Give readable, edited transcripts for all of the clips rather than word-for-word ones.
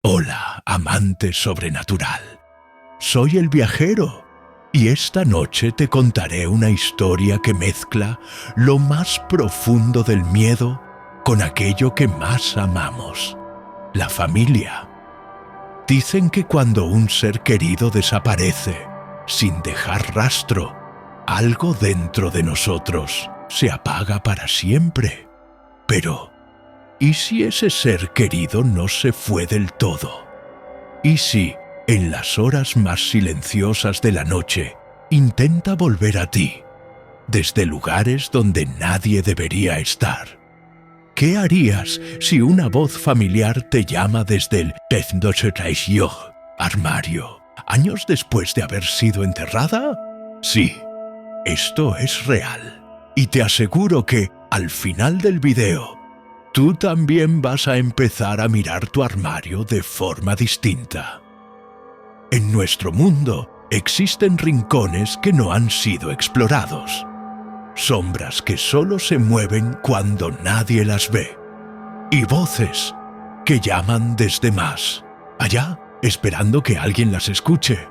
Hola, amante sobrenatural. Soy el viajero y esta noche te contaré una historia que mezcla lo más profundo del miedo con aquello que más amamos, la familia. Dicen que cuando un ser querido desaparece, sin dejar rastro, algo dentro de nosotros se apaga para siempre. Pero, ¿y si ese ser querido no se fue del todo? ¿Y si, en las horas más silenciosas de la noche, intenta volver a ti, desde lugares donde nadie debería estar? ¿Qué harías si una voz familiar te llama desde el armario, años después de haber sido enterrada? Sí, esto es real. Y te aseguro que, al final del video, tú también vas a empezar a mirar tu armario de forma distinta. En nuestro mundo existen rincones que no han sido explorados. Sombras que solo se mueven cuando nadie las ve. Y voces que llaman desde más allá, esperando que alguien las escuche.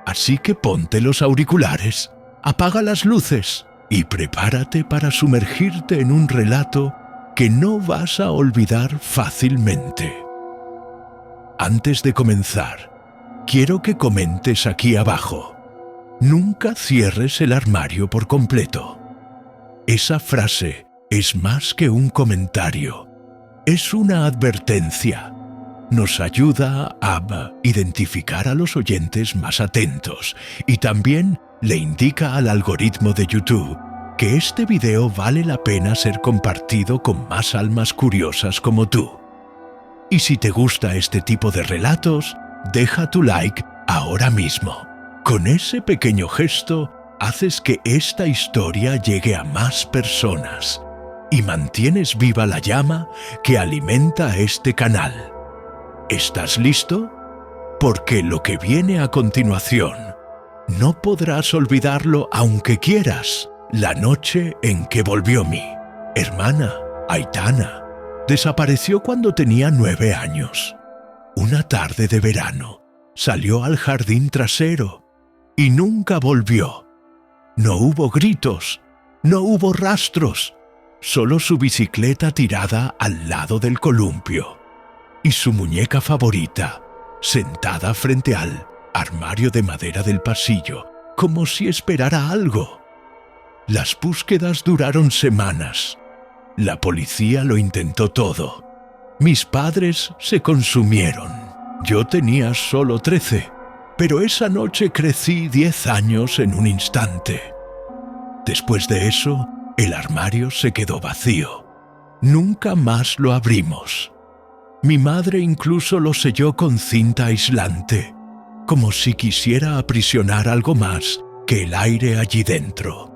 Así que ponte los auriculares, apaga las luces y prepárate para sumergirte en un relato que no vas a olvidar fácilmente. Antes de comenzar, quiero que comentes aquí abajo: nunca cierres el armario por completo. Esa frase es más que un comentario, es una advertencia. Nos ayuda a identificar a los oyentes más atentos y también le indica al algoritmo de YouTube que este video vale la pena ser compartido con más almas curiosas como tú. Y si te gusta este tipo de relatos, deja tu like ahora mismo. Con ese pequeño gesto, haces que esta historia llegue a más personas y mantienes viva la llama que alimenta este canal. ¿Estás listo? Porque lo que viene a continuación no podrás olvidarlo aunque quieras. La noche en que volvió mi hermana, Aitana, desapareció cuando tenía 9 años. Una tarde de verano, salió al jardín trasero y nunca volvió. No hubo gritos, no hubo rastros, solo su bicicleta tirada al lado del columpio y su muñeca favorita sentada frente al armario de madera del pasillo, como si esperara algo. Las búsquedas duraron semanas. La policía lo intentó todo. Mis padres se consumieron. Yo tenía solo 13, pero esa noche crecí 10 años en un instante. Después de eso, el armario se quedó vacío. Nunca más lo abrimos. Mi madre incluso lo selló con cinta aislante, como si quisiera aprisionar algo más que el aire allí dentro.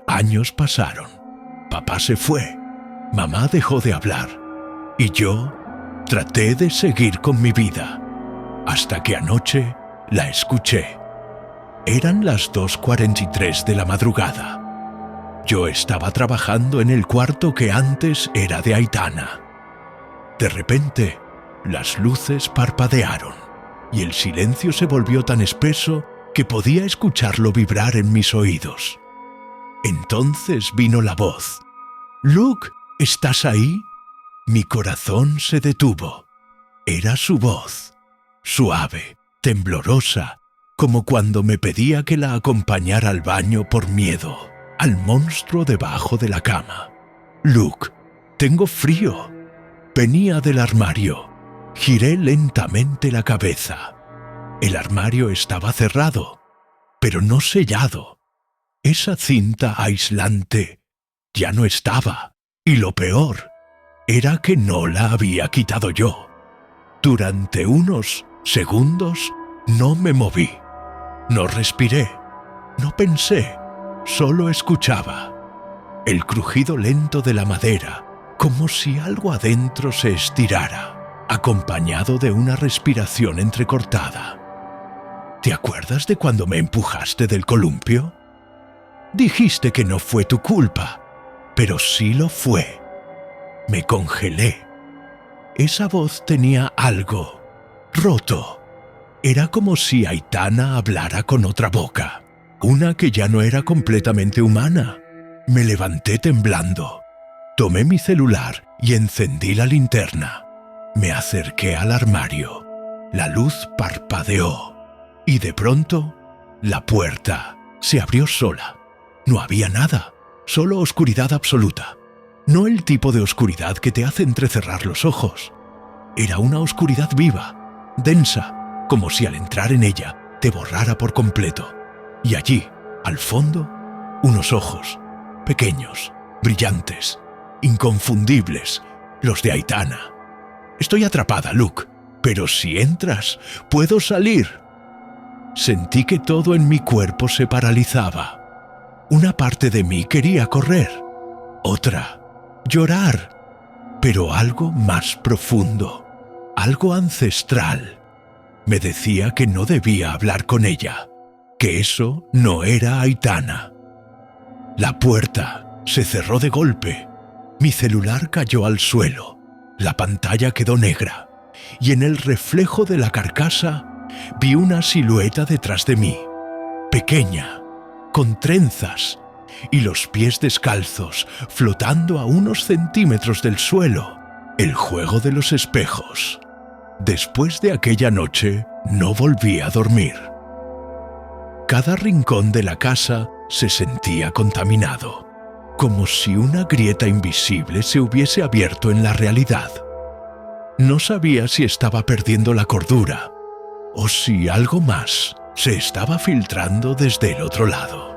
Años pasaron. Papá se fue. Mamá dejó de hablar. Y yo traté de seguir con mi vida. Hasta que anoche la escuché. Eran las 2:43 de la madrugada. Yo estaba trabajando en el cuarto que antes era de Aitana. De repente, las luces parpadearon y el silencio se volvió tan espeso que podía escucharlo vibrar en mis oídos. Entonces vino la voz. «Luke, ¿estás ahí?» Mi corazón se detuvo. Era su voz, suave, temblorosa, como cuando me pedía que la acompañara al baño por miedo al monstruo debajo de la cama. «Luke, tengo frío». Venía del armario. Giré lentamente la cabeza. El armario estaba cerrado, pero no sellado. Esa cinta aislante ya no estaba, y lo peor era que no la había quitado yo. Durante unos segundos no me moví, no respiré, no pensé, solo escuchaba el crujido lento de la madera, como si algo adentro se estirara, acompañado de una respiración entrecortada. ¿Te acuerdas de cuando me empujaste del columpio? Dijiste que no fue tu culpa, pero sí lo fue. Me congelé. Esa voz tenía algo roto. Era como si Aitana hablara con otra boca, una que ya no era completamente humana. Me levanté temblando. Tomé mi celular y encendí la linterna. Me acerqué al armario. La luz parpadeó y de pronto la puerta se abrió sola. No había nada, solo oscuridad absoluta. No el tipo de oscuridad que te hace entrecerrar los ojos. Era una oscuridad viva, densa, como si al entrar en ella te borrara por completo. Y allí, al fondo, unos ojos, pequeños, brillantes, inconfundibles, los de Aitana. Estoy atrapada, Luke, pero si entras, puedo salir. Sentí que todo en mi cuerpo se paralizaba. Una parte de mí quería correr, otra, llorar, pero algo más profundo, algo ancestral. Me decía que no debía hablar con ella, que eso no era Aitana. La puerta se cerró de golpe. Mi celular cayó al suelo. La pantalla quedó negra y en el reflejo de la carcasa vi una silueta detrás de mí, pequeña, con trenzas y los pies descalzos, flotando a unos centímetros del suelo. El juego de los espejos. Después de aquella noche, no volví a dormir. Cada rincón de la casa se sentía contaminado, como si una grieta invisible se hubiese abierto en la realidad. No sabía si estaba perdiendo la cordura o si algo más se estaba filtrando desde el otro lado.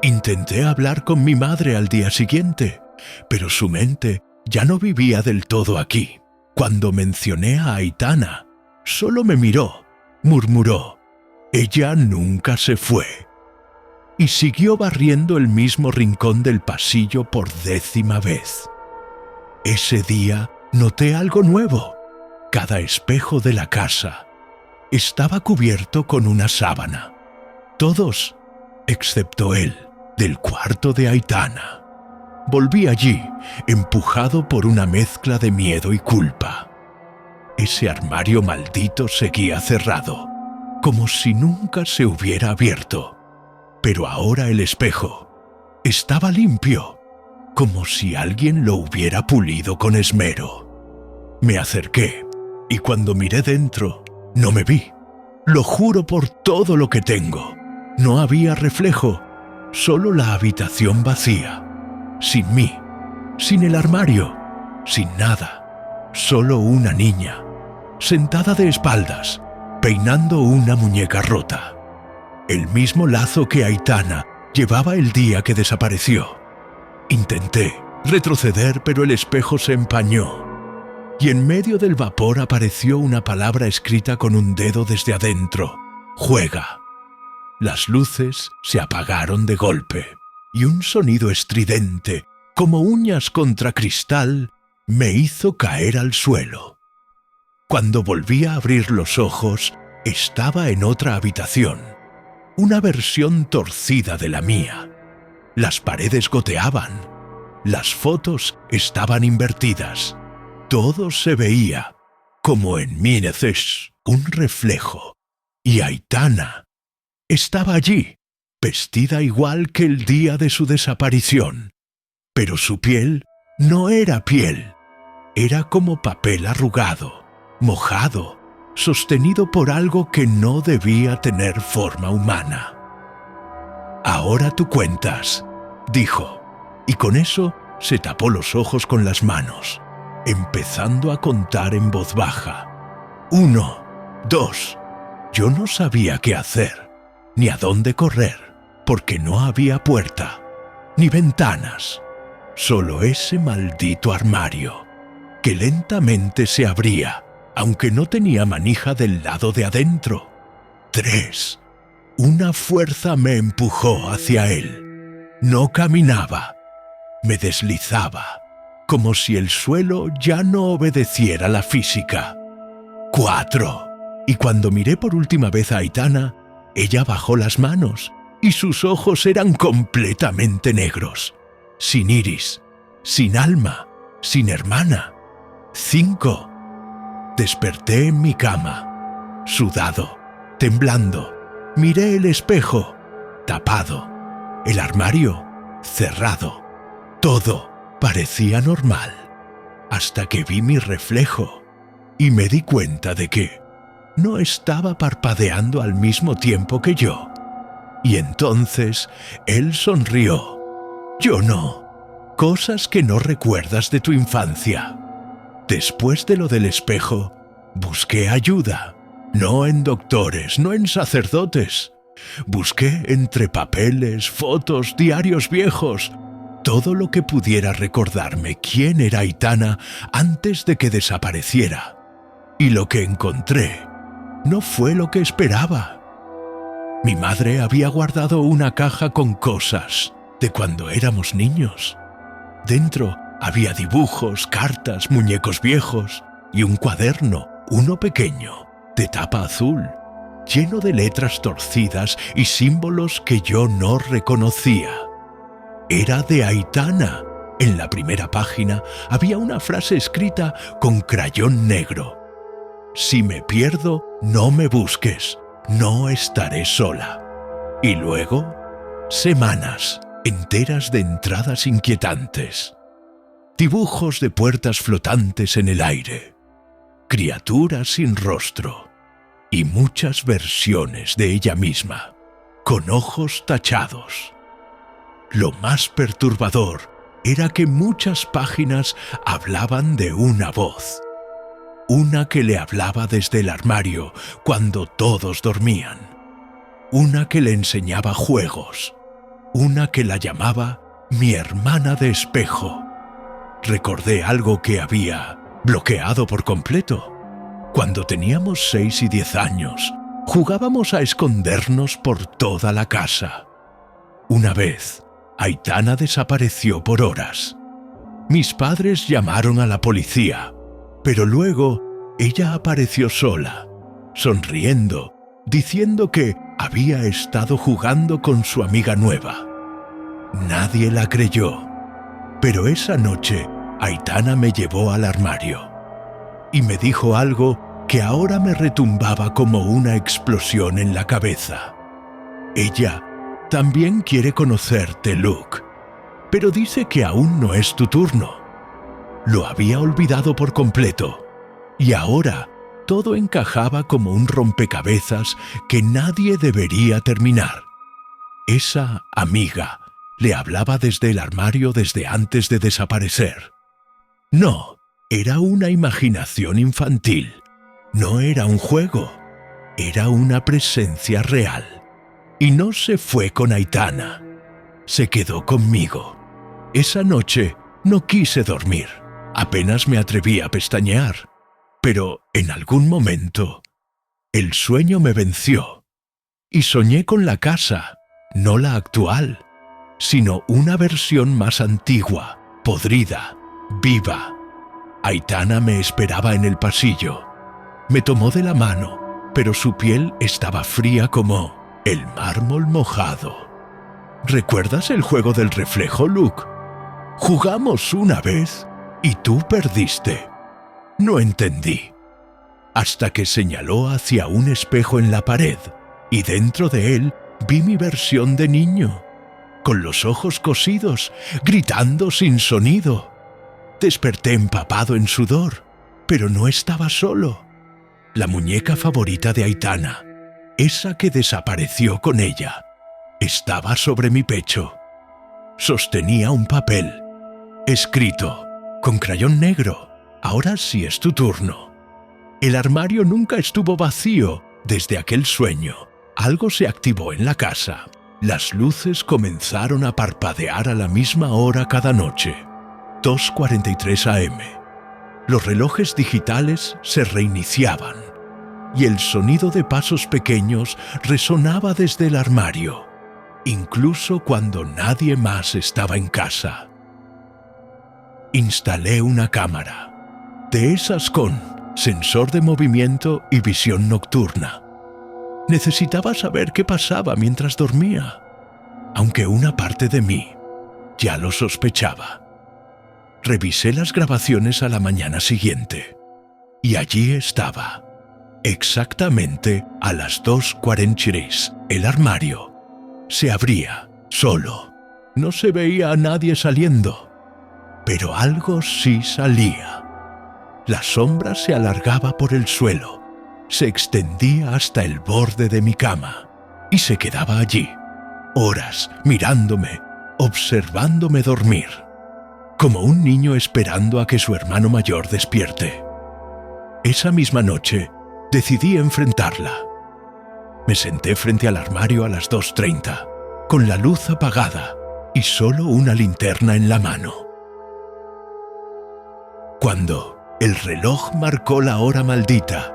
Intenté hablar con mi madre al día siguiente, pero su mente ya no vivía del todo aquí. Cuando mencioné a Aitana, solo me miró, murmuró: «Ella nunca se fue». Y siguió barriendo el mismo rincón del pasillo por 10ª vez. Ese día noté algo nuevo. Cada espejo de la casa estaba cubierto con una sábana. Todos, excepto él, del cuarto de Aitana. Volví allí, empujado por una mezcla de miedo y culpa. Ese armario maldito seguía cerrado, como si nunca se hubiera abierto. Pero ahora el espejo estaba limpio, como si alguien lo hubiera pulido con esmero. Me acerqué y cuando miré dentro, no me vi. Lo juro por todo lo que tengo. No había reflejo, solo la habitación vacía. Sin mí, sin el armario, sin nada. Solo una niña, sentada de espaldas, peinando una muñeca rota. El mismo lazo que Aitana llevaba el día que desapareció. Intenté retroceder, pero el espejo se empañó. Y en medio del vapor apareció una palabra escrita con un dedo desde adentro: «Juega». Las luces se apagaron de golpe, y un sonido estridente, como uñas contra cristal, me hizo caer al suelo. Cuando volví a abrir los ojos, estaba en otra habitación, una versión torcida de la mía. Las paredes goteaban, las fotos estaban invertidas. Todo se veía, como en Mineces, un reflejo. Y Aitana estaba allí, vestida igual que el día de su desaparición. Pero su piel no era piel. Era como papel arrugado, mojado, sostenido por algo que no debía tener forma humana. «Ahora tú cuentas», dijo, y con eso se tapó los ojos con las manos, empezando a contar en voz baja. 1, 2. Yo no sabía qué hacer, ni a dónde correr, porque no había puerta, ni ventanas, solo ese maldito armario, que lentamente se abría, aunque no tenía manija del lado de adentro. 3. Una fuerza me empujó hacia él. No caminaba, me deslizaba, como si el suelo ya no obedeciera la física. 4. Y cuando miré por última vez a Aitana, ella bajó las manos y sus ojos eran completamente negros, sin iris, sin alma, sin hermana. 5. Desperté en mi cama, sudado, temblando. Miré el espejo, tapado. El armario, cerrado. Todo parecía normal, hasta que vi mi reflejo y me di cuenta de que no estaba parpadeando al mismo tiempo que yo. Y entonces él sonrió. Yo no. Cosas que no recuerdas de tu infancia. Después de lo del espejo, busqué ayuda. No en doctores, no en sacerdotes. Busqué entre papeles, fotos, diarios viejos, todo lo que pudiera recordarme quién era Aitana antes de que desapareciera. Y lo que encontré no fue lo que esperaba. Mi madre había guardado una caja con cosas de cuando éramos niños. Dentro había dibujos, cartas, muñecos viejos y un cuaderno, uno pequeño, de tapa azul, lleno de letras torcidas y símbolos que yo no reconocía. Era de Aitana. En la primera página había una frase escrita con crayón negro. Si me pierdo, no me busques, no estaré sola. Y luego, semanas enteras de entradas inquietantes. Dibujos de puertas flotantes en el aire, criaturas sin rostro y muchas versiones de ella misma, con ojos tachados. Lo más perturbador era que muchas páginas hablaban de una voz. Una que le hablaba desde el armario cuando todos dormían. Una que le enseñaba juegos. Una que la llamaba mi hermana de espejo. Recordé algo que había bloqueado por completo. Cuando teníamos 6 y 10 años, jugábamos a escondernos por toda la casa. Una vez, Aitana desapareció por horas. Mis padres llamaron a la policía. Pero luego ella apareció sola, sonriendo, diciendo que había estado jugando con su amiga nueva. Nadie la creyó, pero esa noche Aitana me llevó al armario y me dijo algo que ahora me retumbaba como una explosión en la cabeza. Ella también quiere conocerte, Luke, pero dice que aún no es tu turno. Lo había olvidado por completo, y ahora todo encajaba como un rompecabezas que nadie debería terminar. Esa amiga le hablaba desde el armario desde antes de desaparecer. No, era una imaginación infantil. No era un juego, era una presencia real. Y no se fue con Aitana, se quedó conmigo. Esa noche no quise dormir. Apenas me atreví a pestañear, pero en algún momento el sueño me venció y soñé con la casa, no la actual, sino una versión más antigua, podrida, viva. Aitana me esperaba en el pasillo. Me tomó de la mano, pero su piel estaba fría como el mármol mojado. ¿Recuerdas el juego del reflejo, Luke? Jugamos una vez y tú perdiste. No entendí. Hasta que señaló hacia un espejo en la pared, y dentro de él vi mi versión de niño, con los ojos cosidos, gritando sin sonido. Desperté empapado en sudor, pero no estaba solo. La muñeca favorita de Aitana, esa que desapareció con ella, estaba sobre mi pecho. Sostenía un papel, escrito con crayón negro. Ahora sí es tu turno. El armario nunca estuvo vacío desde aquel sueño. Algo se activó en la casa. Las luces comenzaron a parpadear a la misma hora cada noche. 2:43 AM. Los relojes digitales se reiniciaban y el sonido de pasos pequeños resonaba desde el armario, incluso cuando nadie más estaba en casa. Instalé una cámara, de esas con sensor de movimiento y visión nocturna. Necesitaba saber qué pasaba mientras dormía, aunque una parte de mí ya lo sospechaba. Revisé las grabaciones a la mañana siguiente, y allí estaba, exactamente a las 2:43. El armario se abría solo. No se veía a nadie saliendo, pero algo sí salía. La sombra se alargaba por el suelo, se extendía hasta el borde de mi cama y se quedaba allí, horas mirándome, observándome dormir, como un niño esperando a que su hermano mayor despierte. Esa misma noche decidí enfrentarla. Me senté frente al armario a las 2:30, con la luz apagada y solo una linterna en la mano. Cuando el reloj marcó la hora maldita,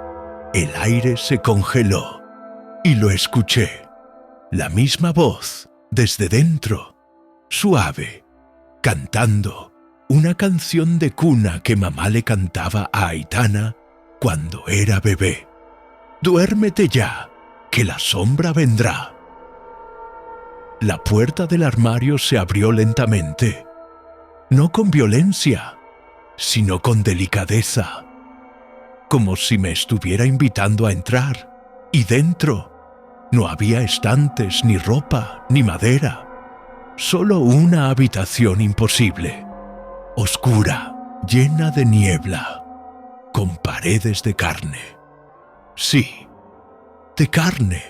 el aire se congeló y lo escuché. La misma voz desde dentro, suave, cantando una canción de cuna que mamá le cantaba a Aitana cuando era bebé. Duérmete ya, que la sombra vendrá. La puerta del armario se abrió lentamente, no con violencia, sino con delicadeza, como si me estuviera invitando a entrar, y dentro no había estantes, ni ropa, ni madera, solo una habitación imposible, oscura, llena de niebla, con paredes de carne. Sí, de carne,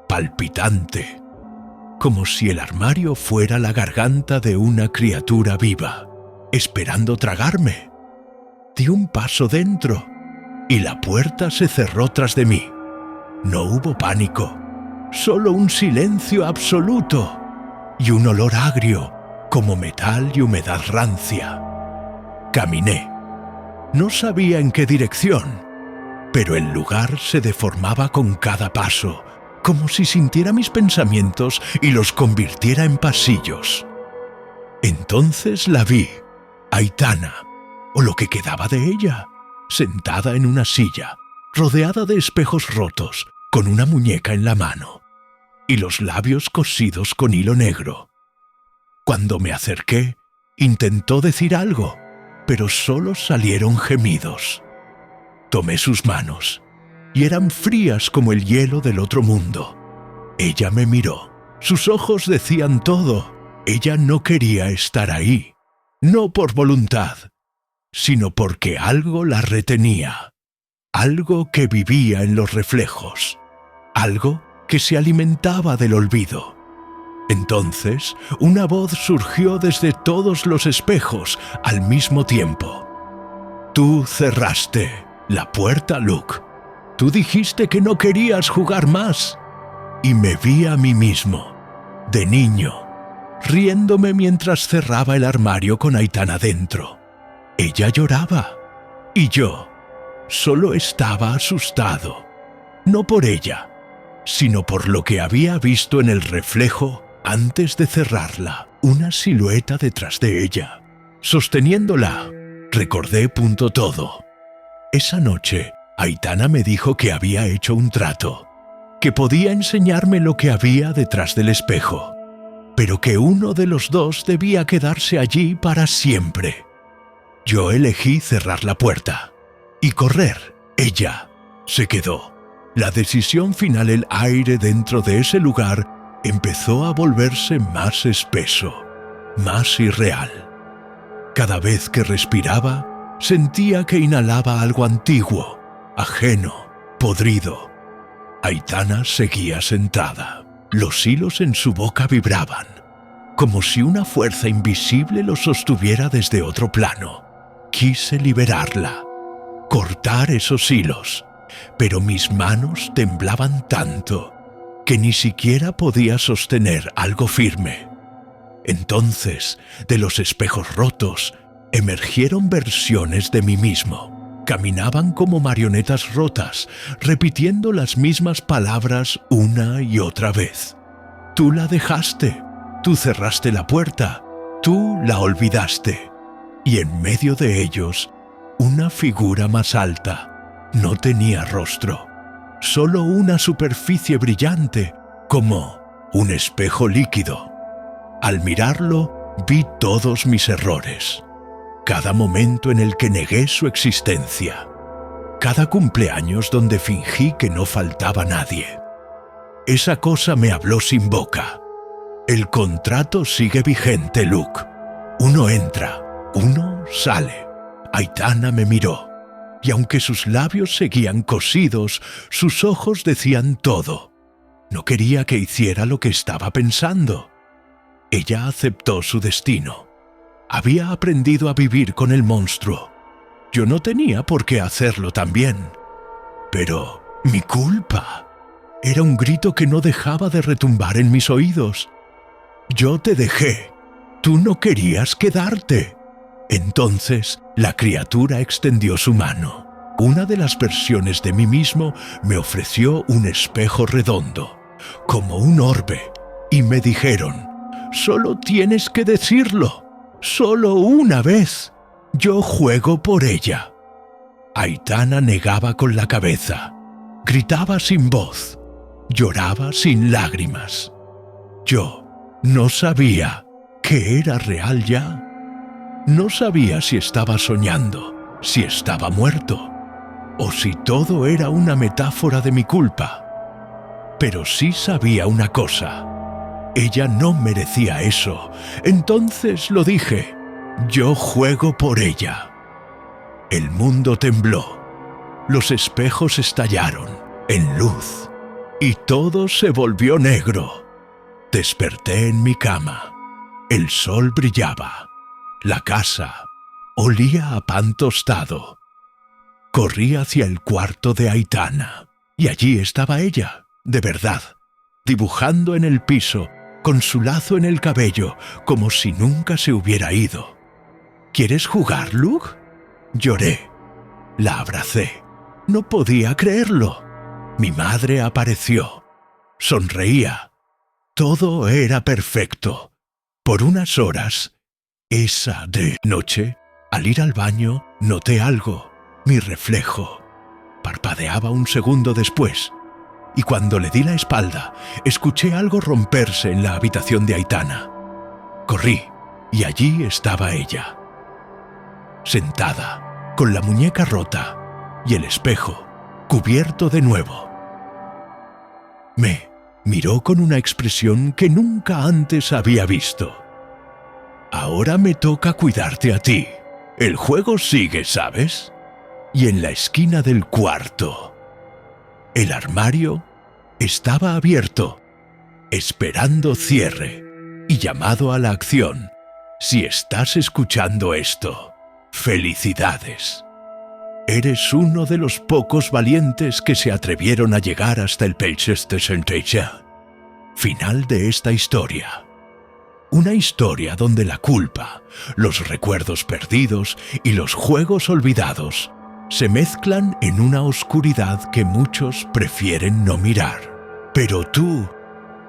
palpitante, como si el armario fuera la garganta de una criatura viva, esperando tragarme. Di un paso dentro y la puerta se cerró tras de mí. No hubo pánico, solo un silencio absoluto y un olor agrio como metal y humedad rancia. Caminé. No sabía en qué dirección, pero el lugar se deformaba con cada paso, como si sintiera mis pensamientos y los convirtiera en pasillos. Entonces la vi, Aitana, o lo que quedaba de ella, sentada en una silla, rodeada de espejos rotos, con una muñeca en la mano, y los labios cosidos con hilo negro. Cuando me acerqué, intentó decir algo, pero solo salieron gemidos. Tomé sus manos, y eran frías como el hielo del otro mundo. Ella me miró, sus ojos decían todo. Ella no quería estar ahí, no por voluntad, sino porque algo la retenía, algo que vivía en los reflejos, algo que se alimentaba del olvido. Entonces, una voz surgió desde todos los espejos al mismo tiempo. Tú cerraste la puerta, Luke. Tú dijiste que no querías jugar más. Y me vi a mí mismo, de niño, riéndome mientras cerraba el armario con Aitana dentro. Ella lloraba, y yo solo estaba asustado, no por ella, sino por lo que había visto en el reflejo antes de cerrarla, una silueta detrás de ella. Sosteniéndola, recordé todo. Esa noche, Aitana me dijo que había hecho un trato, que podía enseñarme lo que había detrás del espejo, pero que uno de los dos debía quedarse allí para siempre. Yo elegí cerrar la puerta y correr. Ella se quedó. La decisión final, el aire dentro de ese lugar empezó a volverse más espeso, más irreal. Cada vez que respiraba, sentía que inhalaba algo antiguo, ajeno, podrido. Aitana seguía sentada. Los hilos en su boca vibraban, como si una fuerza invisible los sostuviera desde otro plano. Quise liberarla, cortar esos hilos, pero mis manos temblaban tanto que ni siquiera podía sostener algo firme. Entonces, de los espejos rotos, emergieron versiones de mí mismo. Caminaban como marionetas rotas, repitiendo las mismas palabras una y otra vez. Tú la dejaste, tú cerraste la puerta, tú la olvidaste. Y en medio de ellos, una figura más alta. No tenía rostro, solo una superficie brillante, como un espejo líquido. Al mirarlo, vi todos mis errores. cada momento en el que negué su existencia, cada cumpleaños donde fingí que no faltaba nadie. Esa cosa me habló sin boca. El contrato sigue vigente, Luke. Uno entra, uno sale. Aitana me miró, y aunque sus labios seguían cosidos, sus ojos decían todo. No quería que hiciera lo que estaba pensando. Ella aceptó su destino. Había aprendido a vivir con el monstruo. Yo no tenía por qué hacerlo también. Pero mi culpa era un grito que no dejaba de retumbar en mis oídos. Yo te dejé. Tú no querías quedarte. Entonces, la criatura extendió su mano. Una de las versiones de mí mismo me ofreció un espejo redondo, como un orbe, y me dijeron: «Solo tienes que decirlo, solo una vez. Yo juego por ella». Aitana negaba con la cabeza, gritaba sin voz, lloraba sin lágrimas. Yo no sabía que era real ya. No sabía si estaba soñando, si estaba muerto, o si todo era una metáfora de mi culpa. Pero sí sabía una cosa: ella no merecía eso. Entonces lo dije: yo juego por ella. El mundo tembló. Los espejos estallaron en luz y todo se volvió negro. Desperté en mi cama. El sol brillaba. La casa olía a pan tostado. Corrí hacia el cuarto de Aitana y allí estaba ella, de verdad, dibujando en el piso, con su lazo en el cabello, como si nunca se hubiera ido. ¿Quieres jugar, Luke? Lloré. La abracé. No podía creerlo. Mi madre apareció. Sonreía. Todo era perfecto. Por unas horas, esa de noche, al ir al baño, noté algo. Mi reflejo. Parpadeaba un segundo después. Y cuando le di la espalda, escuché algo romperse en la habitación de Aitana. Corrí, y allí estaba ella. Sentada, con la muñeca rota y el espejo cubierto de nuevo. Me miró con una expresión que nunca antes había visto. «Ahora me toca cuidarte a ti. El juego sigue, ¿sabes?» Y en la esquina del cuarto, el armario estaba abierto, esperando cierre y llamado a la acción. Si estás escuchando esto, ¡felicidades! Eres uno de los pocos valientes que se atrevieron a llegar hasta el PlayStation. Final de esta historia. Una historia donde la culpa, los recuerdos perdidos y los juegos olvidados se mezclan en una oscuridad que muchos prefieren no mirar. Pero tú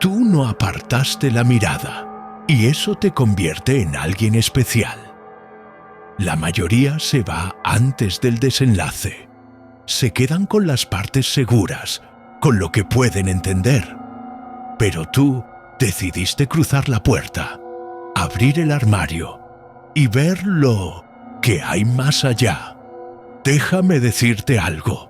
no apartaste la mirada, y eso te convierte en alguien especial. La mayoría se va antes del desenlace. Se quedan con las partes seguras, con lo que pueden entender. Pero tú decidiste cruzar la puerta, abrir el armario y ver lo que hay más allá. Déjame decirte algo.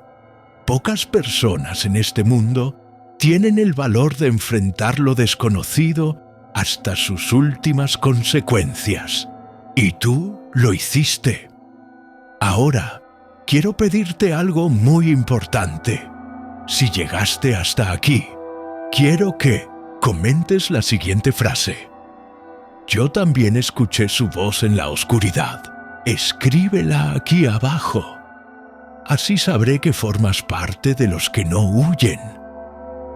Pocas personas en este mundo tienen el valor de enfrentar lo desconocido hasta sus últimas consecuencias. Y tú lo hiciste. Ahora, quiero pedirte algo muy importante. Si llegaste hasta aquí, quiero que comentes la siguiente frase. Yo también escuché su voz en la oscuridad. Escríbela aquí abajo. Así sabré que formas parte de los que no huyen,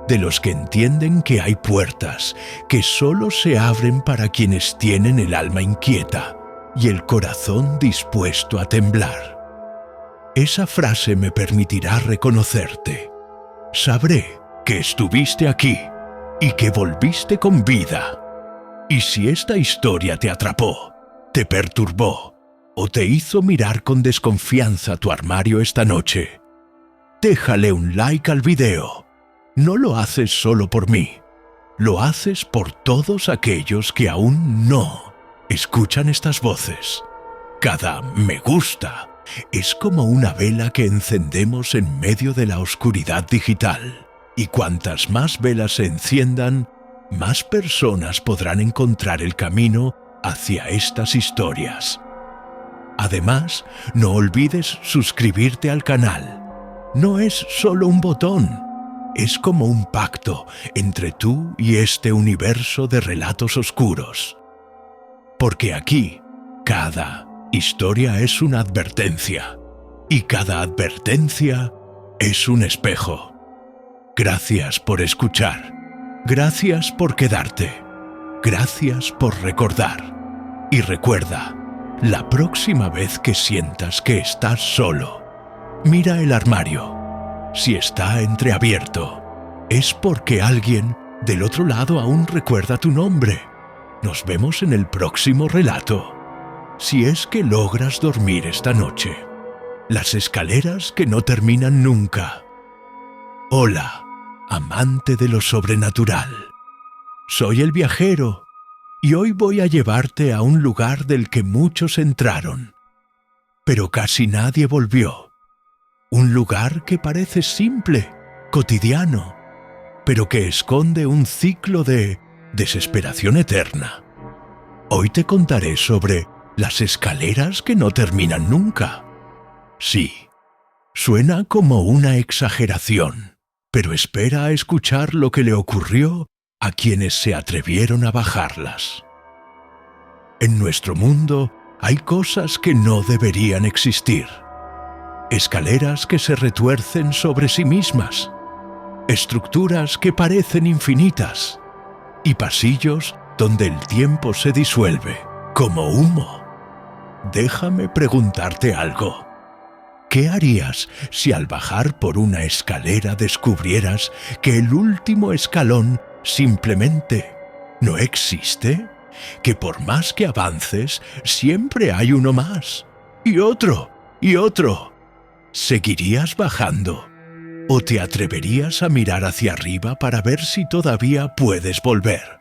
de los que entienden que hay puertas que solo se abren para quienes tienen el alma inquieta y el corazón dispuesto a temblar. Esa frase me permitirá reconocerte. Sabré que estuviste aquí y que volviste con vida. Y si esta historia te atrapó, te perturbó o te hizo mirar con desconfianza tu armario esta noche, déjale un like al video. No lo haces solo por mí, lo haces por todos aquellos que aún no escuchan estas voces. Cada me gusta es como una vela que encendemos en medio de la oscuridad digital. Y cuantas más velas se enciendan, más personas podrán encontrar el camino hacia estas historias. Además, no olvides suscribirte al canal. No es solo un botón, es como un pacto entre tú y este universo de relatos oscuros. Porque aquí, cada historia es una advertencia, y cada advertencia es un espejo. Gracias por escuchar, gracias por quedarte, gracias por recordar. Y recuerda, la próxima vez que sientas que estás solo, mira el armario. Si está entreabierto, es porque alguien del otro lado aún recuerda tu nombre. Nos vemos en el próximo relato. Si es que logras dormir esta noche. Las escaleras que no terminan nunca. Hola, amante de lo sobrenatural. Soy el viajero y hoy voy a llevarte a un lugar del que muchos entraron, pero casi nadie volvió. Un lugar que parece simple, cotidiano, pero que esconde un ciclo de desesperación eterna. Hoy te contaré sobre las escaleras que no terminan nunca. Sí, suena como una exageración, pero espera a escuchar lo que le ocurrió a quienes se atrevieron a bajarlas. En nuestro mundo hay cosas que no deberían existir. Escaleras que se retuercen sobre sí mismas, estructuras que parecen infinitas y pasillos donde el tiempo se disuelve como humo. Déjame preguntarte algo. ¿Qué harías si al bajar por una escalera descubrieras que el último escalón simplemente no existe? Que por más que avances, siempre hay uno más, y otro, y otro. ¿Seguirías bajando? ¿O te atreverías a mirar hacia arriba para ver si todavía puedes volver?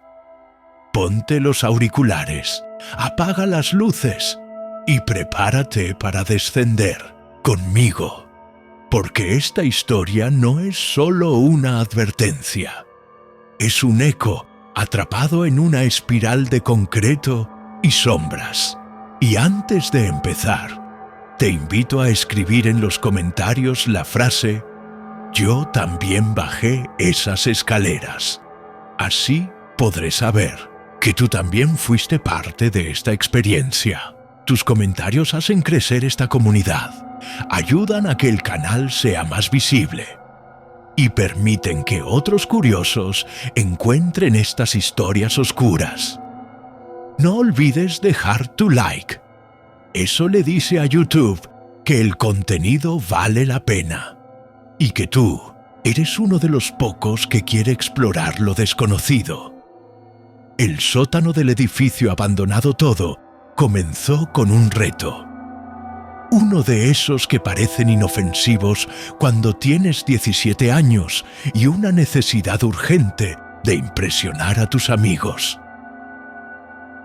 Ponte los auriculares, apaga las luces y prepárate para descender conmigo, porque esta historia no es solo una advertencia. Es un eco atrapado en una espiral de concreto y sombras. Y antes de empezar, te invito a escribir en los comentarios la frase «Yo también bajé esas escaleras». Así podré saber que tú también fuiste parte de esta experiencia. Tus comentarios hacen crecer esta comunidad, ayudan a que el canal sea más visible y permiten que otros curiosos encuentren estas historias oscuras. No olvides dejar tu like. Eso le dice a YouTube que el contenido vale la pena y que tú eres uno de los pocos que quiere explorar lo desconocido. El sótano del edificio abandonado todo comenzó con un reto. Uno de esos que parecen inofensivos cuando tienes 17 años y una necesidad urgente de impresionar a tus amigos.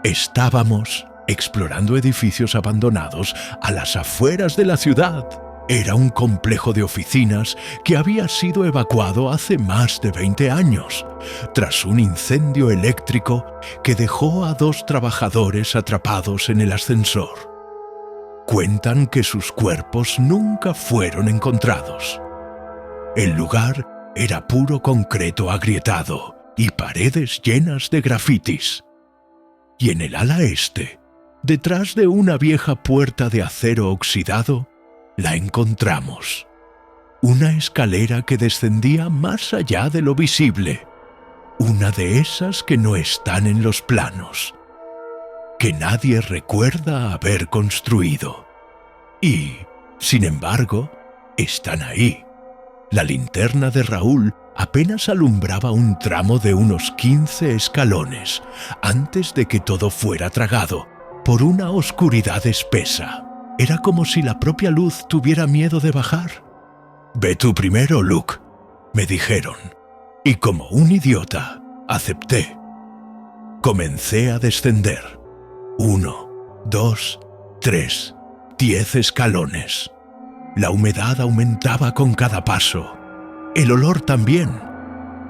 Estábamos explorando edificios abandonados a las afueras de la ciudad. Era un complejo de oficinas que había sido evacuado hace más de 20 años, tras un incendio eléctrico que dejó a 2 trabajadores atrapados en el ascensor. Cuentan que sus cuerpos nunca fueron encontrados. El lugar era puro concreto agrietado y paredes llenas de grafitis. Y en el ala este, detrás de una vieja puerta de acero oxidado, la encontramos. Una escalera que descendía más allá de lo visible. Una de esas que no están en los planos, que nadie recuerda haber construido. Y, sin embargo, están ahí. La linterna de Raúl apenas alumbraba un tramo de unos 15 escalones antes de que todo fuera tragado por una oscuridad espesa. Era como si la propia luz tuviera miedo de bajar. «Ve tú primero, Luke», me dijeron, y como un idiota, acepté. Comencé a descender. 1, 2, 3, 10 escalones. La humedad aumentaba con cada paso. El olor también.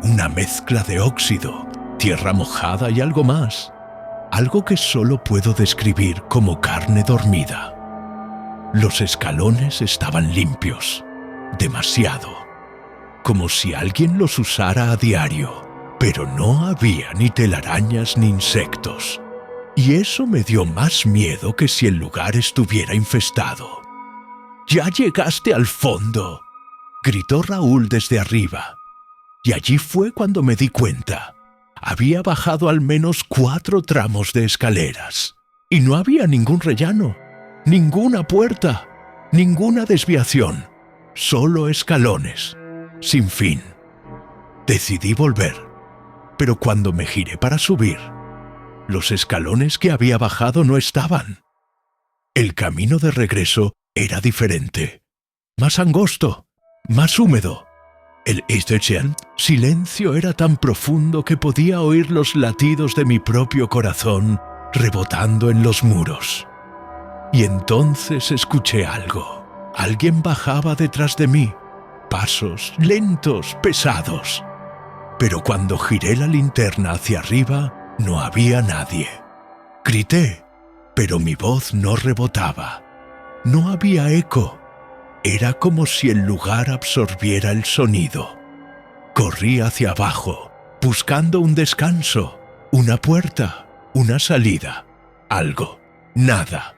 Una mezcla de óxido, tierra mojada y algo más. Algo que solo puedo describir como carne dormida. Los escalones estaban limpios. Demasiado. Como si alguien los usara a diario. Pero no había ni telarañas ni insectos. Y eso me dio más miedo que si el lugar estuviera infestado. «¡Ya llegaste al fondo!», gritó Raúl desde arriba. Y allí fue cuando me di cuenta. Había bajado al menos 4 tramos de escaleras. Y no había ningún rellano, ninguna puerta, ninguna desviación. Solo escalones, sin fin. Decidí volver, pero cuando me giré para subir, los escalones que había bajado no estaban. El camino de regreso era diferente, más angosto, más húmedo. El silencio era tan profundo que podía oír los latidos de mi propio corazón rebotando en los muros. Y entonces escuché algo. Alguien bajaba detrás de mí, pasos lentos, pesados. Pero cuando giré la linterna hacia arriba, no había nadie. Grité, pero mi voz no rebotaba. No había eco. Era como si el lugar absorbiera el sonido. Corrí hacia abajo, buscando un descanso, una puerta, una salida, algo, nada,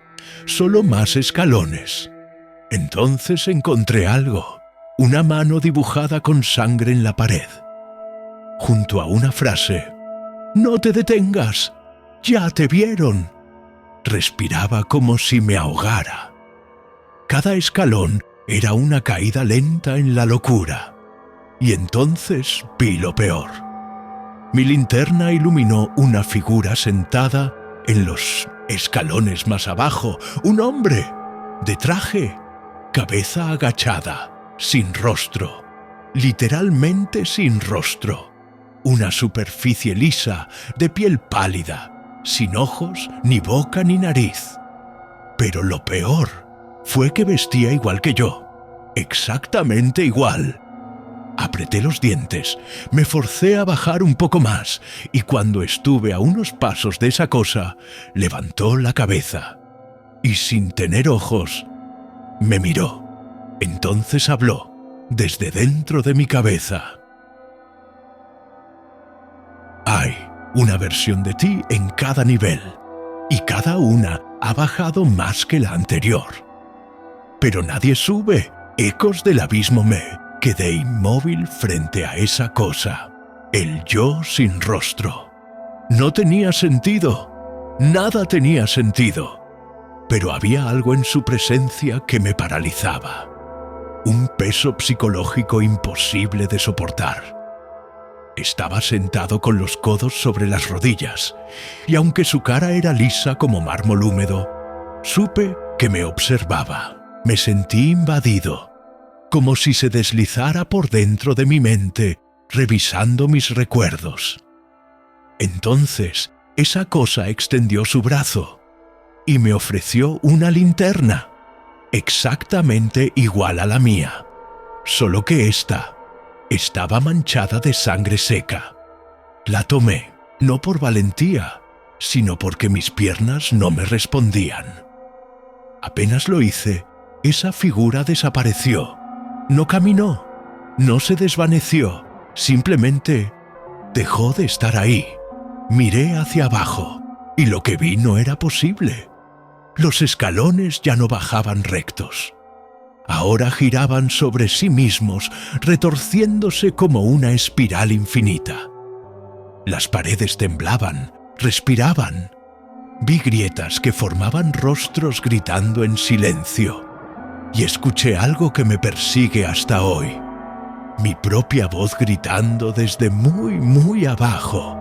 solo más escalones. Entonces encontré algo, una mano dibujada con sangre en la pared. Junto a una frase, «No te detengas, ya te vieron». Respiraba como si me ahogara. Cada escalón era una caída lenta en la locura. Y entonces vi lo peor. Mi linterna iluminó una figura sentada en los escalones más abajo. Un hombre, de traje, cabeza agachada, sin rostro. Literalmente sin rostro. Una superficie lisa, de piel pálida, sin ojos, ni boca ni nariz. Pero lo peor fue que vestía igual que yo, exactamente igual. Apreté los dientes, me forcé a bajar un poco más y cuando estuve a unos pasos de esa cosa, levantó la cabeza y sin tener ojos, me miró. Entonces habló desde dentro de mi cabeza. Hay una versión de ti en cada nivel y cada una ha bajado más que la anterior. Pero nadie sube. Ecos del abismo me quedé inmóvil frente a esa cosa. El yo sin rostro. No tenía sentido. Nada tenía sentido. Pero había algo en su presencia que me paralizaba. Un peso psicológico imposible de soportar. Estaba sentado con los codos sobre las rodillas, y aunque su cara era lisa como mármol húmedo, supe que me observaba. Me sentí invadido, como si se deslizara por dentro de mi mente, revisando mis recuerdos. Entonces, esa cosa extendió su brazo y me ofreció una linterna, exactamente igual a la mía, solo que esta estaba manchada de sangre seca. La tomé, no por valentía, sino porque mis piernas no me respondían. Apenas lo hice, esa figura desapareció. No caminó, no se desvaneció, simplemente dejó de estar ahí. Miré hacia abajo y lo que vi no era posible. Los escalones ya no bajaban rectos. Ahora giraban sobre sí mismos, retorciéndose como una espiral infinita. Las paredes temblaban, respiraban. Vi grietas que formaban rostros gritando en silencio. Y escuché algo que me persigue hasta hoy. Mi propia voz gritando desde muy, muy abajo.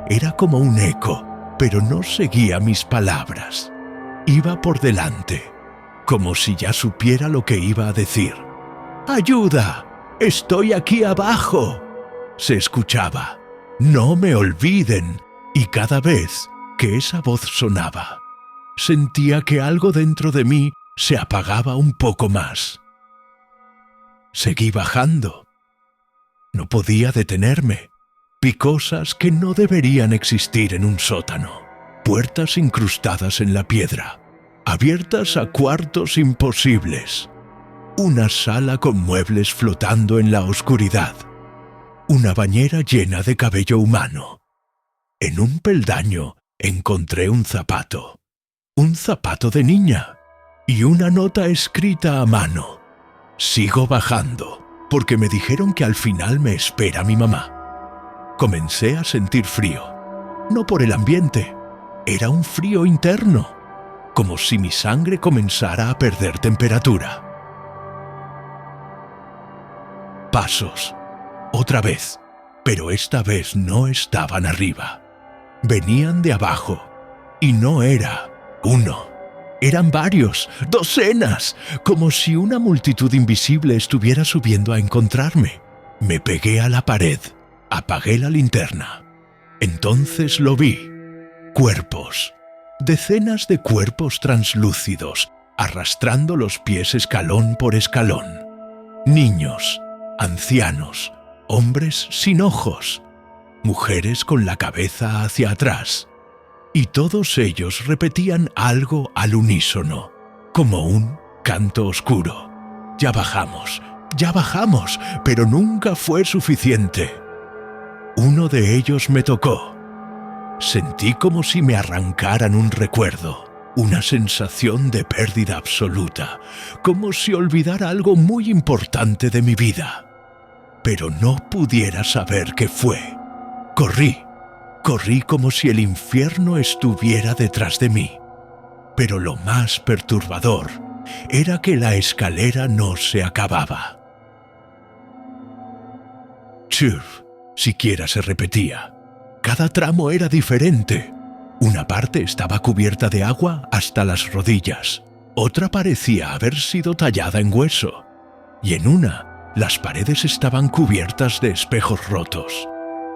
Era como un eco, pero no seguía mis palabras. Iba por delante, como si ya supiera lo que iba a decir. ¡Ayuda! ¡Estoy aquí abajo!, se escuchaba. ¡No me olviden! Y cada vez que esa voz sonaba, sentía que algo dentro de mí se apagaba un poco más. Seguí bajando. No podía detenerme. Vi cosas que no deberían existir en un sótano. Puertas incrustadas en la piedra, abiertas a cuartos imposibles. Una sala con muebles flotando en la oscuridad. Una bañera llena de cabello humano. En un peldaño encontré un zapato de niña, y una nota escrita a mano. Sigo bajando, porque me dijeron que al final me espera mi mamá. Comencé a sentir frío, no por el ambiente, era un frío interno, como si mi sangre comenzara a perder temperatura. Pasos, otra vez, pero esta vez no estaban arriba. Venían de abajo, y no era uno. Eran varios, docenas, como si una multitud invisible estuviera subiendo a encontrarme. Me pegué a la pared, apagué la linterna. Entonces lo vi. Cuerpos. Decenas de cuerpos translúcidos, arrastrando los pies escalón por escalón. Niños, ancianos, hombres sin ojos, mujeres con la cabeza hacia atrás. Y todos ellos repetían algo al unísono, como un canto oscuro. Ya bajamos, pero nunca fue suficiente. Uno de ellos me tocó. Sentí como si me arrancaran un recuerdo, una sensación de pérdida absoluta, como si olvidara algo muy importante de mi vida. Pero no pudiera saber qué fue. Corrí como si el infierno estuviera detrás de mí. Pero lo más perturbador era que la escalera no se acababa. Churr, siquiera se repetía. Cada tramo era diferente. Una parte estaba cubierta de agua hasta las rodillas. Otra parecía haber sido tallada en hueso. Y en una, las paredes estaban cubiertas de espejos rotos,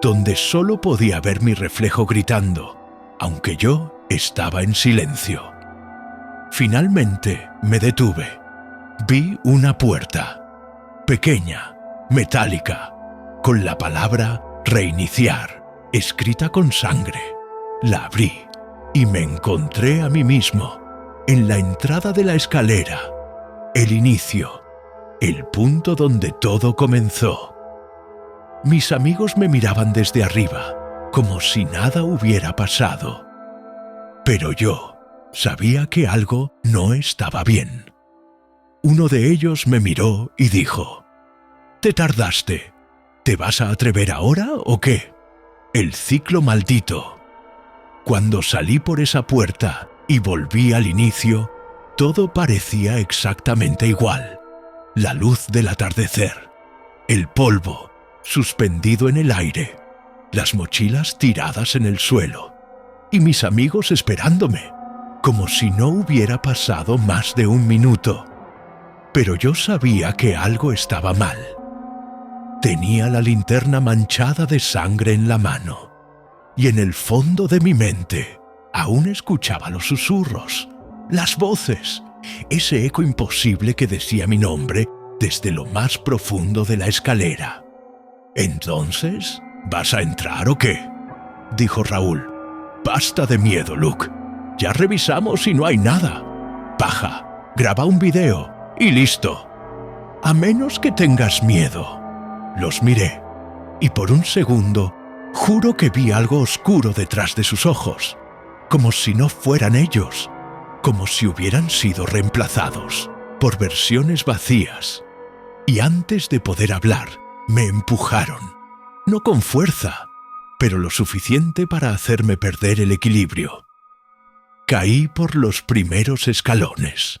donde solo podía ver mi reflejo gritando, aunque yo estaba en silencio. Finalmente me detuve. Vi una puerta, pequeña, metálica, con la palabra reiniciar, escrita con sangre. La abrí y me encontré a mí mismo, en la entrada de la escalera, el inicio, el punto donde todo comenzó. Mis amigos me miraban desde arriba, como si nada hubiera pasado. Pero yo sabía que algo no estaba bien. Uno de ellos me miró y dijo: «Te tardaste. ¿Te vas a atrever ahora o qué?» El ciclo maldito. Cuando salí por esa puerta y volví al inicio, todo parecía exactamente igual. La luz del atardecer, el polvo suspendido en el aire, las mochilas tiradas en el suelo, y mis amigos esperándome, como si no hubiera pasado más de un minuto. Pero yo sabía que algo estaba mal. Tenía la linterna manchada de sangre en la mano, y en el fondo de mi mente aún escuchaba los susurros, las voces, ese eco imposible que decía mi nombre desde lo más profundo de la escalera. «¿Entonces, vas a entrar o qué?», dijo Raúl. «Basta de miedo, Luke. Ya revisamos y no hay nada. Baja, graba un video y listo. A menos que tengas miedo». Los miré, y por un segundo juro que vi algo oscuro detrás de sus ojos, como si no fueran ellos, como si hubieran sido reemplazados por versiones vacías. Y antes de poder hablar, me empujaron, no con fuerza, pero lo suficiente para hacerme perder el equilibrio. Caí por los primeros escalones.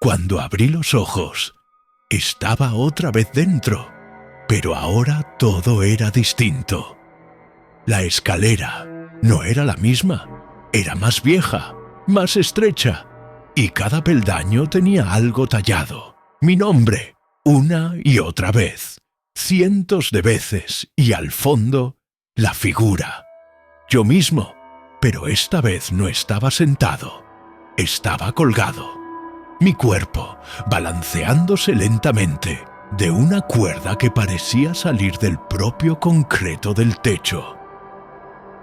Cuando abrí los ojos, estaba otra vez dentro, pero ahora todo era distinto. La escalera no era la misma, era más vieja, más estrecha, y cada peldaño tenía algo tallado, mi nombre, una y otra vez, cientos de veces, y al fondo, la figura. Yo mismo, pero esta vez no estaba sentado. estaba colgado, mi cuerpo balanceándose lentamente de una cuerda que parecía salir del propio concreto del techo.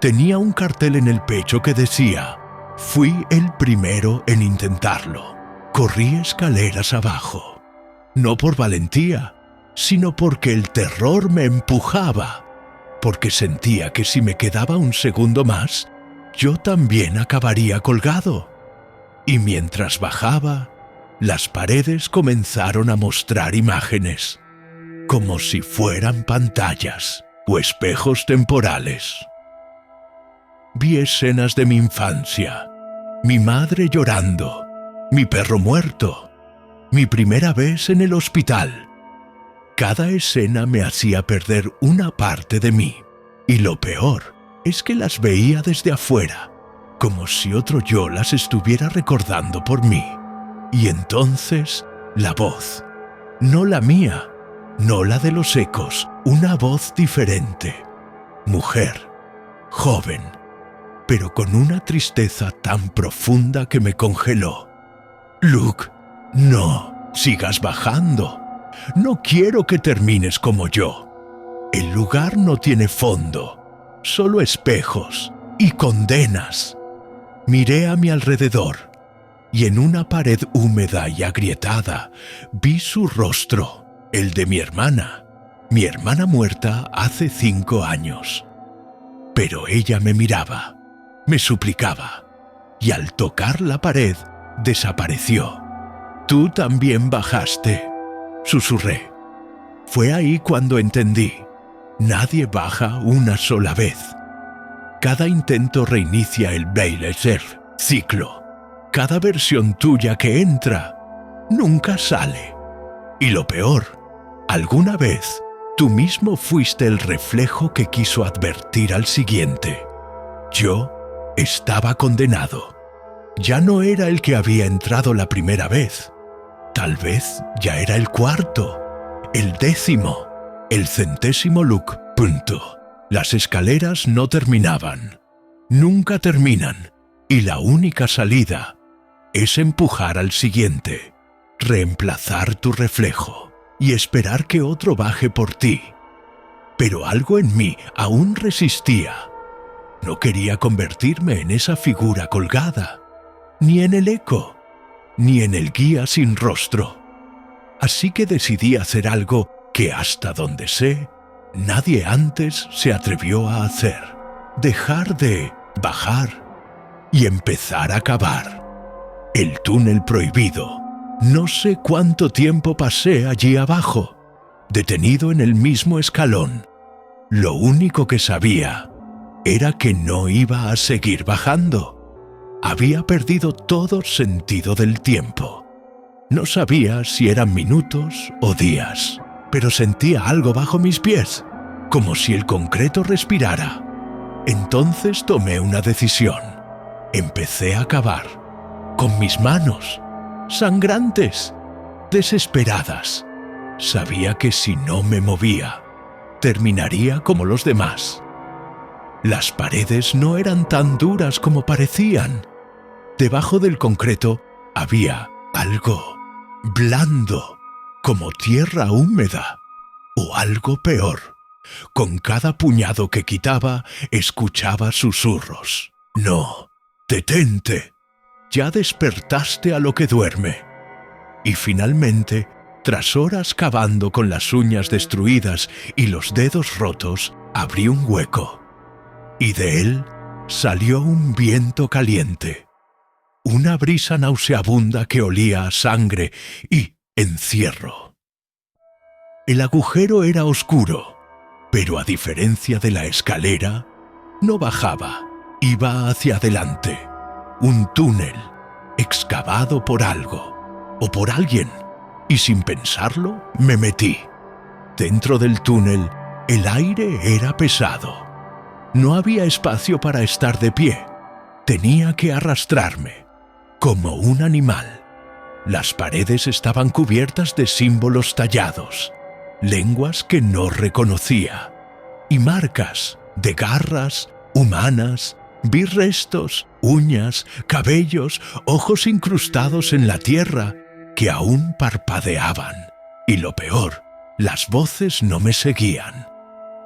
Tenía un cartel en el pecho que decía: «Fui el primero en intentarlo. Corrí escaleras abajo». No por valentía, sino porque el terror me empujaba, porque sentía que si me quedaba un segundo más, yo también acabaría colgado. Y mientras bajaba, las paredes comenzaron a mostrar imágenes, como si fueran pantallas o espejos temporales. Vi escenas de mi infancia, mi madre llorando, mi perro muerto, mi primera vez en el hospital. Cada escena me hacía perder una parte de mí, y lo peor es que las veía desde afuera, como si otro yo las estuviera recordando por mí. Y entonces, la voz, no la mía, no la de los ecos, una voz diferente, mujer, joven, pero con una tristeza tan profunda que me congeló. «Luke, no, sigas bajando. No quiero que termines como yo. El lugar no tiene fondo, solo espejos y condenas». Miré a mi alrededor y en una pared húmeda y agrietada vi su rostro, el de mi hermana muerta hace 5 años. Pero ella me miraba, me suplicaba, y al tocar la pared desapareció. «Tú también bajaste», susurré. Fue ahí cuando entendí: nadie baja una sola vez. Cada intento reinicia el Bailey-Serf ciclo. Cada versión tuya que entra nunca sale. Y lo peor, alguna vez tú mismo fuiste el reflejo que quiso advertir al siguiente. Yo estaba condenado. Ya no era el que había entrado la primera vez. Tal vez ya era el 4º, el 10º, el 100º Luke. Punto. Las escaleras no terminaban. Nunca terminan. Y la única salida es empujar al siguiente, reemplazar tu reflejo y esperar que otro baje por ti. Pero algo en mí aún resistía. No quería convertirme en esa figura colgada, ni en el eco, ni en el guía sin rostro. Así que decidí hacer algo que, hasta donde sé, nadie antes se atrevió a hacer: dejar de bajar y empezar a cavar. El túnel prohibido. No sé cuánto tiempo pasé allí abajo, detenido en el mismo escalón. Lo único que sabía era que no iba a seguir bajando. Había perdido todo sentido del tiempo. No sabía si eran minutos o días, pero sentía algo bajo mis pies, como si el concreto respirara. Entonces tomé una decisión. Empecé a cavar, con mis manos, sangrantes, desesperadas. Sabía que si no me movía, terminaría como los demás. Las paredes no eran tan duras como parecían. Debajo del concreto había algo blando, como tierra húmeda, o algo peor. Con cada puñado que quitaba, escuchaba susurros. «No, detente. Ya despertaste a lo que duerme». Y finalmente, tras horas cavando con las uñas destruidas y los dedos rotos, abrí un hueco. Y de él salió un viento caliente, una brisa nauseabunda que olía a sangre y encierro. El agujero era oscuro, pero a diferencia de la escalera, no bajaba, iba hacia adelante. Un túnel, excavado por algo, o por alguien, y sin pensarlo, me metí. Dentro del túnel, el aire era pesado. No había espacio para estar de pie. Tenía que arrastrarme, como un animal. Las paredes estaban cubiertas de símbolos tallados, lenguas que no reconocía, y marcas de garras humanas Vi restos, uñas, cabellos, ojos incrustados en la tierra que aún parpadeaban. Y lo peor, las voces no me seguían.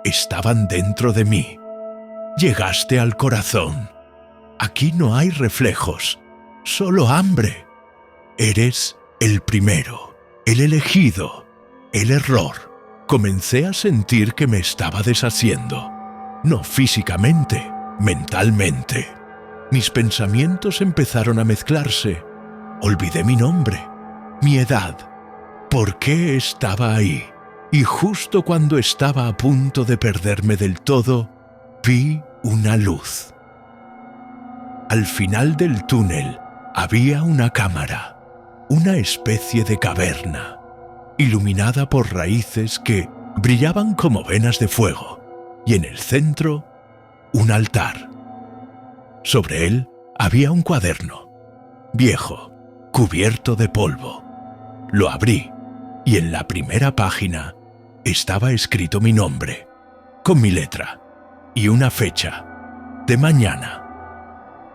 Estaban dentro de mí. Llegaste al corazón. Aquí no hay reflejos, solo hambre. Eres el primero, el elegido, el error. Comencé a sentir que me estaba deshaciendo. No físicamente, mentalmente. Mis pensamientos empezaron a mezclarse. Olvidé mi nombre, mi edad, por qué estaba ahí. Y justo cuando estaba a punto de perderme del todo, vi una luz. Al final del túnel había una cámara, una especie de caverna, iluminada por raíces que brillaban como venas de fuego, y en el centro, un altar. Sobre él había un cuaderno, viejo, cubierto de polvo. Lo abrí, y en la primera página estaba escrito mi nombre, con mi letra, y una fecha, de mañana.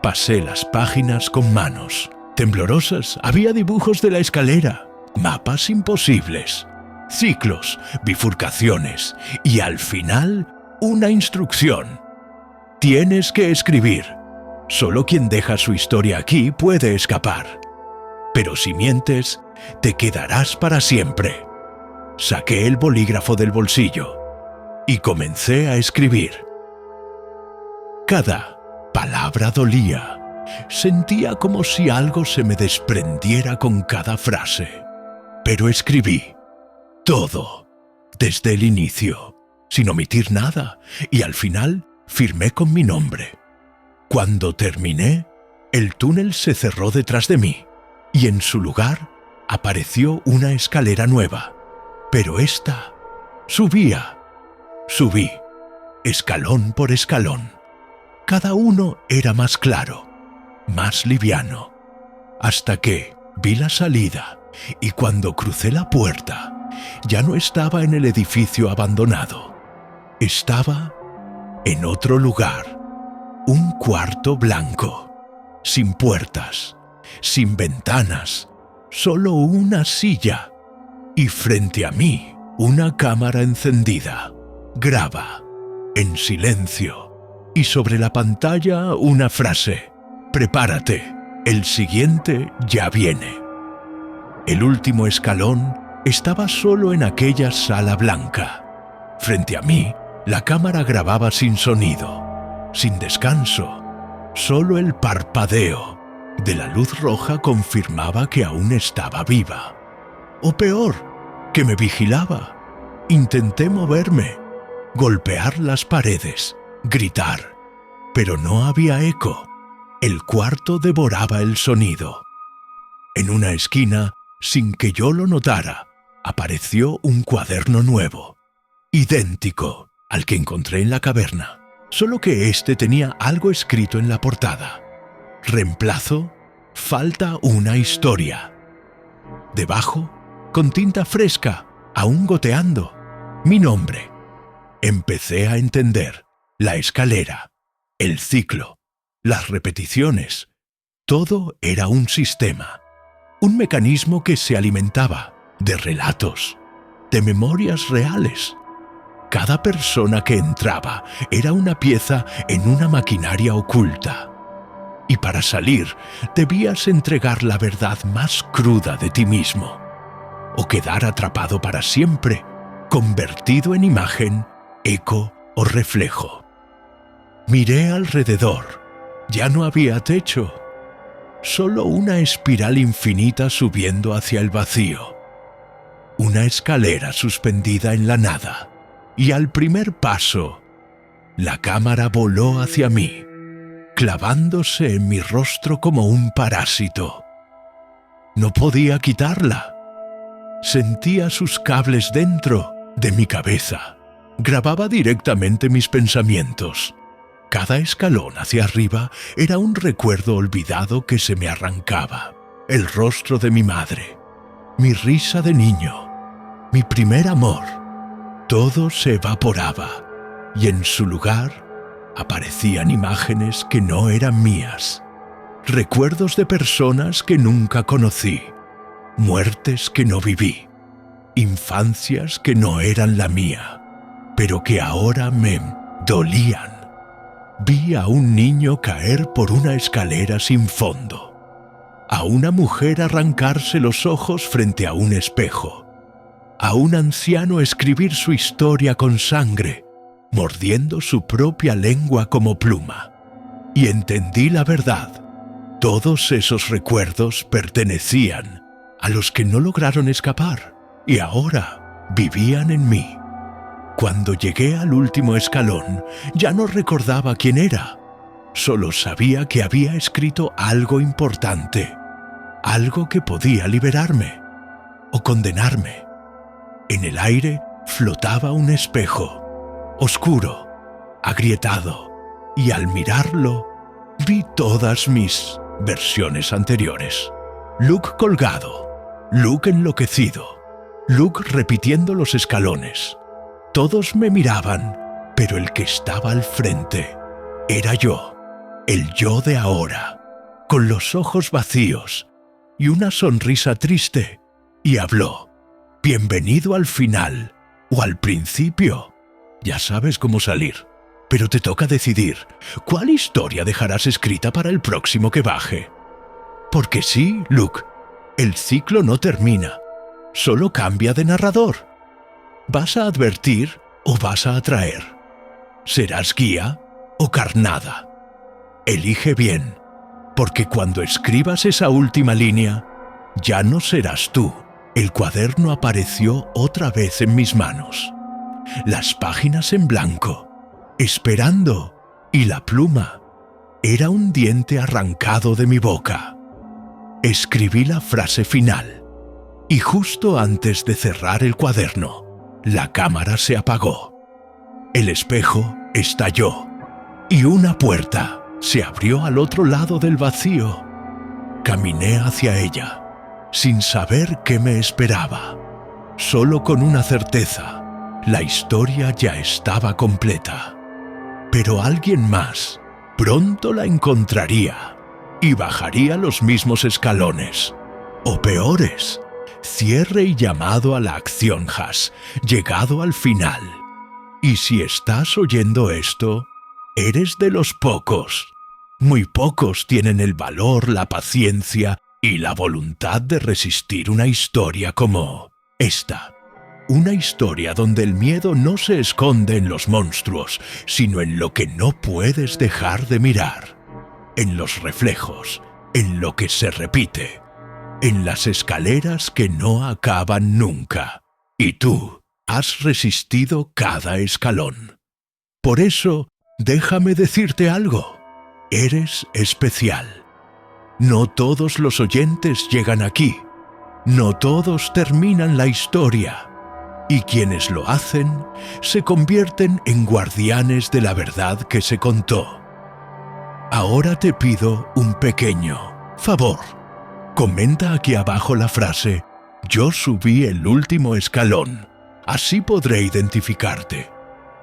Pasé las páginas con manos temblorosas. Había dibujos de la escalera, mapas imposibles, ciclos, bifurcaciones y al final una instrucción. Tienes que escribir. Solo quien deja su historia aquí puede escapar. Pero si mientes, te quedarás para siempre. Saqué el bolígrafo del bolsillo y comencé a escribir. Cada palabra dolía. Sentía como si algo se me desprendiera con cada frase. Pero escribí todo, desde el inicio, sin omitir nada, y al final firmé con mi nombre. Cuando terminé, el túnel se cerró detrás de mí, y en su lugar apareció una escalera nueva. Pero esta subía. Subí, escalón por escalón. Cada uno era más claro, más liviano, hasta que vi la salida, y cuando crucé la puerta, ya no estaba en el edificio abandonado. Estaba en otro lugar, un cuarto blanco, sin puertas, sin ventanas, solo una silla, y frente a mí una cámara encendida. Graba, en silencio. Y sobre la pantalla una frase: prepárate, el siguiente ya viene. El último escalón estaba solo en aquella sala blanca. Frente a mí, la cámara grababa sin sonido, sin descanso. Solo el parpadeo de la luz roja confirmaba que aún estaba viva. O peor, que me vigilaba. Intenté moverme, golpear las paredes, gritar, pero no había eco. El cuarto devoraba el sonido. En una esquina, sin que yo lo notara, apareció un cuaderno nuevo, idéntico al que encontré en la caverna, solo que este tenía algo escrito en la portada. Reemplazo, falta una historia. Debajo, con tinta fresca, aún goteando, mi nombre. Empecé a entender. La escalera, el ciclo, las repeticiones, todo era un sistema, un mecanismo que se alimentaba de relatos, de memorias reales. Cada persona que entraba era una pieza en una maquinaria oculta. Y para salir, debías entregar la verdad más cruda de ti mismo, o quedar atrapado para siempre, convertido en imagen, eco o reflejo. Miré alrededor. Ya no había techo. Solo una espiral infinita subiendo hacia el vacío. Una escalera suspendida en la nada. Y al primer paso, la cámara voló hacia mí, clavándose en mi rostro como un parásito. No podía quitarla. Sentía sus cables dentro de mi cabeza. Grababa directamente mis pensamientos. Cada escalón hacia arriba era un recuerdo olvidado que se me arrancaba. El rostro de mi madre, mi risa de niño, mi primer amor. Todo se evaporaba y en su lugar Aparecían imágenes que no eran mías, recuerdos de personas que nunca conocí, muertes que no viví, infancias que no eran la mía, pero que ahora me dolían. Vi a un niño caer por una escalera sin fondo, a una mujer arrancarse los ojos frente a un espejo, a un anciano escribir su historia con sangre, mordiendo su propia lengua como pluma. Y entendí la verdad. Todos esos recuerdos pertenecían a los que no lograron escapar y ahora vivían en mí. Cuando llegué al último escalón, ya no recordaba quién era. Solo sabía que había escrito algo importante, algo que podía liberarme o condenarme. En el aire flotaba un espejo, oscuro, agrietado, y al mirarlo, vi todas mis versiones anteriores. Luke colgado, Luke enloquecido, Luke repitiendo los escalones. Todos me miraban, pero el que estaba al frente era yo, el yo de ahora, con los ojos vacíos y una sonrisa triste, y habló: bienvenido al final o al principio. Ya sabes cómo salir, pero te toca decidir cuál historia dejarás escrita para el próximo que baje. Porque sí, Luke, el ciclo no termina, solo cambia de narrador. ¿Vas a advertir o vas a atraer? ¿Serás guía o carnada? Elige bien, porque cuando escribas esa última línea, ya no serás tú. El cuaderno apareció otra vez en mis manos. Las páginas en blanco, esperando, y la pluma era un diente arrancado de mi boca. Escribí la frase final, y justo antes de cerrar el cuaderno, la cámara se apagó. El espejo estalló, y una puerta se abrió al otro lado del vacío. Caminé hacia ella, sin saber qué me esperaba, solo con una certeza: la historia ya estaba completa. Pero alguien más pronto la encontraría y bajaría los mismos escalones, o peores. Cierre y llamado a la acción has llegado al final. Y si estás oyendo esto, eres de los pocos. Muy pocos tienen el valor, la paciencia y la voluntad de resistir una historia como esta. Una historia donde el miedo no se esconde en los monstruos, sino en lo que no puedes dejar de mirar, en los reflejos, en lo que se repite, en las escaleras que no acaban nunca. Y tú has resistido cada escalón. Por eso, déjame decirte algo. Eres especial. No todos los oyentes llegan aquí. No todos terminan la historia. Y quienes lo hacen se convierten en guardianes de la verdad que se contó. Ahora te pido un pequeño favor. Comenta aquí abajo la frase: yo subí el último escalón. Así podré identificarte.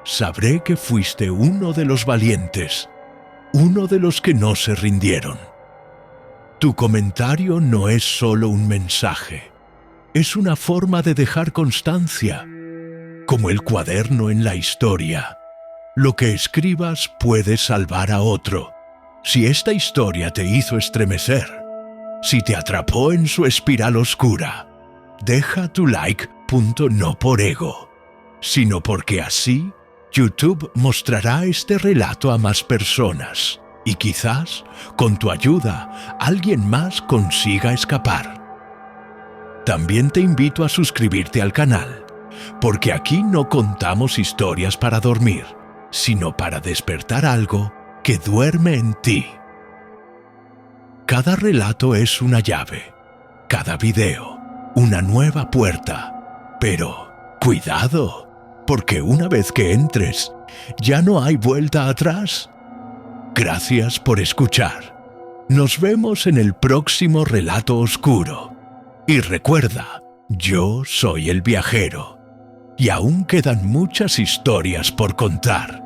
Sabré que fuiste uno de los valientes, uno de los que no se rindieron. Tu comentario no es solo un mensaje. Es una forma de dejar constancia, como el cuaderno en la historia. Lo que escribas puede salvar a otro. Si esta historia te hizo estremecer, si te atrapó en su espiral oscura, deja tu like, no por ego, sino porque así YouTube mostrará este relato a más personas y quizás, con tu ayuda, alguien más consiga escapar. También te invito a suscribirte al canal, porque aquí no contamos historias para dormir, sino para despertar algo que duerme en ti. Cada relato es una llave, cada video, una nueva puerta. Pero, cuidado, porque una vez que entres, ya no hay vuelta atrás. Gracias por escuchar. Nos vemos en el próximo relato oscuro. Y recuerda, yo soy el viajero, y aún quedan muchas historias por contar.